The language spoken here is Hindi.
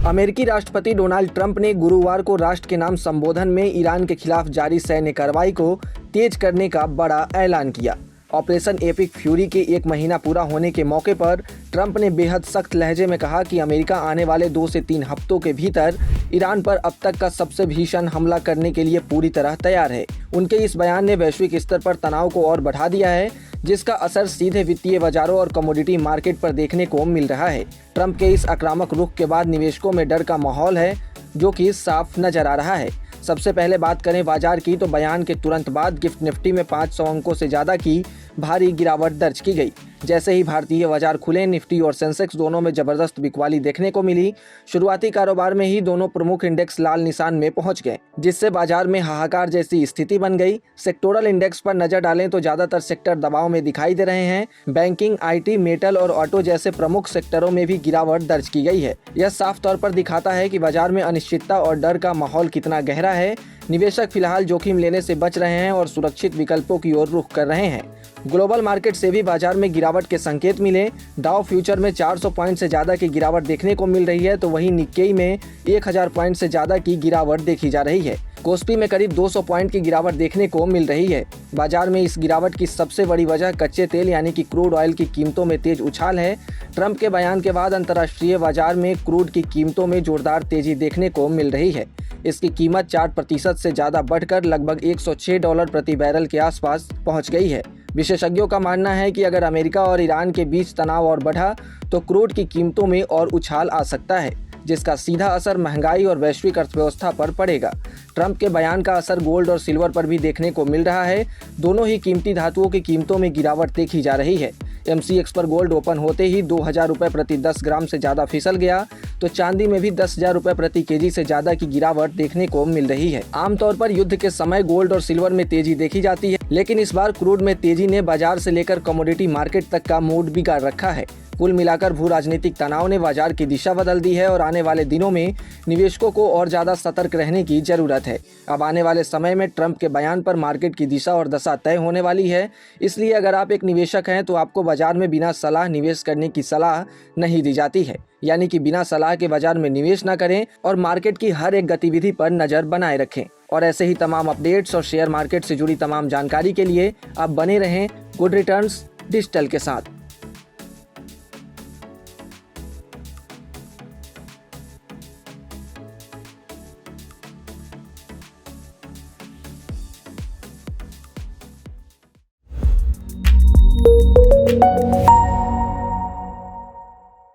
अमेरिकी राष्ट्रपति डोनाल्ड ट्रंप ने गुरुवार को राष्ट्र के नाम संबोधन में ईरान के खिलाफ जारी सैन्य कार्रवाई को तेज करने का बड़ा ऐलान किया। ऑपरेशन एपिक फ्यूरी के 1 महीना पूरा होने के मौके पर ट्रंप ने बेहद सख्त लहजे में कहा कि अमेरिका आने वाले 2 से 3 हफ्तों के भीतर ईरान पर अब तक का सबसे भीषण हमला करने के लिए पूरी तरह तैयार है। उनके इस बयान ने वैश्विक स्तर पर तनाव को और बढ़ा दिया है, जिसका असर सीधे वित्तीय बाजारों और कमोडिटी मार्केट पर देखने को मिल रहा है। ट्रंप के इस आक्रामक रुख के बाद निवेशकों में डर का माहौल है, जो कि साफ नजर आ रहा है। सबसे पहले बात करें बाजार की, तो बयान के तुरंत बाद गिफ्ट निफ्टी में 500 अंकों से ज़्यादा की भारी गिरावट दर्ज की गई। जैसे ही भारतीय बाजार खुले, निफ्टी और सेंसेक्स दोनों में जबरदस्त बिकवाली देखने को मिली। शुरुआती कारोबार में ही दोनों प्रमुख इंडेक्स लाल निशान में पहुंच गए, जिससे बाजार में हाहाकार जैसी स्थिति बन गई। सेक्टोरल इंडेक्स पर नजर डालें तो ज्यादातर सेक्टर दबाव में दिखाई दे रहे हैं। बैंकिंग, आईटी, मेटल और ऑटो जैसे प्रमुख सेक्टरों में भी गिरावट दर्ज की गई है। यह साफ तौर पर दिखाता है कि बाजार में अनिश्चितता और डर का माहौल कितना गहरा है। निवेशक फिलहाल जोखिम लेने से बच रहे हैं और सुरक्षित विकल्पों की ओर रुख कर रहे हैं। ग्लोबल मार्केट से भी बाजार में गिरावट के संकेत मिले। डाउ फ्यूचर में 400 पॉइंट से ज्यादा की गिरावट देखने को मिल रही है, तो वहीं निक्केई में 1000 पॉइंट से ज्यादा की गिरावट देखी जा रही है। कोस्पी में करीब 200 पॉइंट की गिरावट देखने को मिल रही है। बाजार में इस गिरावट की सबसे बड़ी वजह कच्चे तेल यानी कि क्रूड ऑयल की कीमतों में तेज उछाल है। ट्रंप के बयान के बाद अंतर्राष्ट्रीय बाजार में क्रूड की कीमतों में जोरदार तेजी देखने को मिल रही है। इसकी कीमत 4% से ज़्यादा बढ़कर लगभग $106 प्रति बैरल के आसपास पहुंच गई है। विशेषज्ञों का मानना है कि अगर अमेरिका और ईरान के बीच तनाव और बढ़ा तो क्रूड की कीमतों में और उछाल आ सकता है, जिसका सीधा असर महंगाई और वैश्विक अर्थव्यवस्था पर पड़ेगा। ट्रंप के बयान का असर गोल्ड और सिल्वर पर भी देखने को मिल रहा है। दोनों ही कीमती धातुओं की कीमतों में गिरावट देखी जा रही है। MCX पर गोल्ड ओपन होते ही 2000 रुपये प्रति 10 ग्राम से ज़्यादा फिसल गया, तो चांदी में भी 10,000 रुपये प्रति केजी से ज़्यादा की गिरावट देखने को मिल रही है। आमतौर पर युद्ध के समय गोल्ड और सिल्वर में तेजी देखी जाती है, लेकिन इस बार क्रूड में तेजी ने बाजार से लेकर कमोडिटी मार्केट तक का मूड बिगाड़ रखा है। कुल मिलाकर भू राजनीतिक तनाव ने बाजार की दिशा बदल दी है और आने वाले दिनों में निवेशकों को और ज़्यादा सतर्क रहने की जरूरत है। अब आने वाले समय में ट्रंप के बयान पर मार्केट की दिशा और दशा तय होने वाली है। इसलिए अगर आप एक निवेशक हैं तो आपको बाजार में बिना सलाह निवेश करने की सलाह नहीं दी जाती है, यानी कि बिना सलाह के बाजार में निवेश न करें और मार्केट की हर एक गतिविधि पर नज़र बनाए रखें। और ऐसे ही तमाम अपडेट्स और शेयर मार्केट से जुड़ी तमाम जानकारी के लिए आप बने रहें गुड रिटर्न्स डिजिटल के साथ।